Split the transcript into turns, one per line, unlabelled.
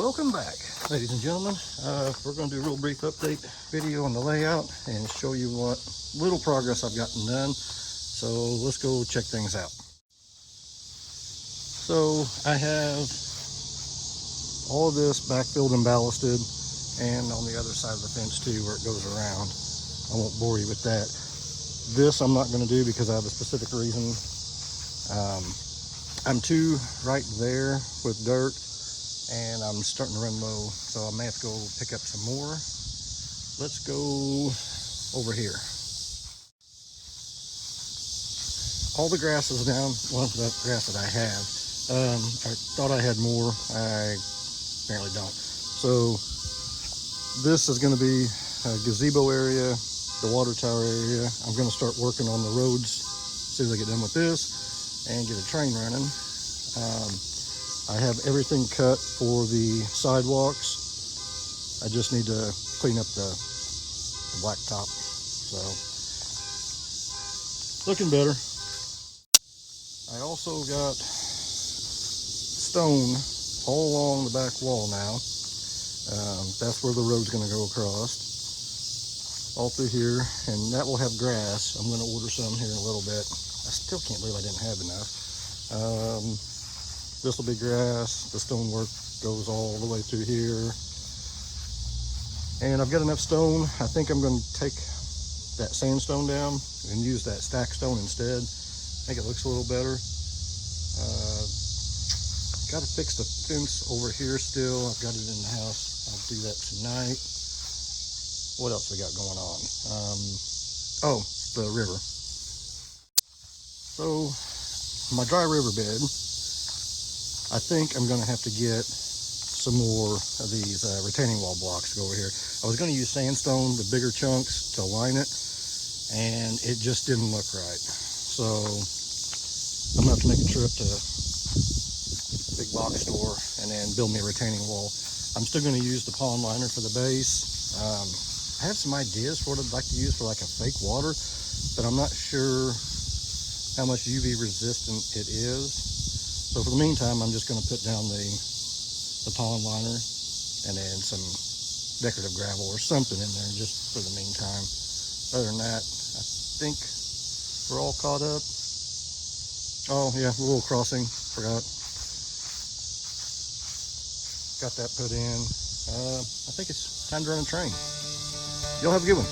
Welcome back, ladies and gentlemen. We're going to do a real brief update video on the layout and show you what little progress I've gotten done. So let's go check things out. So I have all of this backfilled and ballasted, and on the other side of the fence too, where it goes around. I won't bore you with that. This I'm not going to do because I have a specific reason. I'm too right there with dirt, and I'm starting to run low, so I may have to go pick up some more. Let's go over here. All the grass is down. Well, the grass that I have. I thought I had more. I apparently don't. So this is going to be a gazebo area, the water tower area. I'm going to start working on the roads as soon as I get done with this and get a train running. I have everything cut for the sidewalks. I just need to clean up the blacktop. So looking better. I also got stone all along the back wall now. That's where the road's going to go across, all through here, and that will have grass. I'm going to order some here in a little bit. I still can't believe I didn't have enough. This will be grass. The stonework goes all the way through here, and I've got enough stone. I think I'm going to take that sandstone down and use that stack stone instead. I think it looks a little better. Got to fix the fence over here still. I've got it in the house. I'll do that tonight. What else we got going on? Oh, the river. So my dry riverbed, I think I'm going to have to get some more of these retaining wall blocks to go over here. I was going to use sandstone, the bigger chunks, to line it, and it just didn't look right. So I'm going to have to make a trip to big box store and then build me a retaining wall. I'm still going to use the pond liner for the base. I have some ideas for what I'd like to use for like a fake water, but I'm not sure how much UV resistant it is. So for the meantime, I'm just going to put down the pond liner and then some decorative gravel or something in there just for the meantime. Other than that, I think we're all caught up. Oh yeah, a little crossing, forgot. Got that put in. I think it's time to run a train. Y'all have a good one.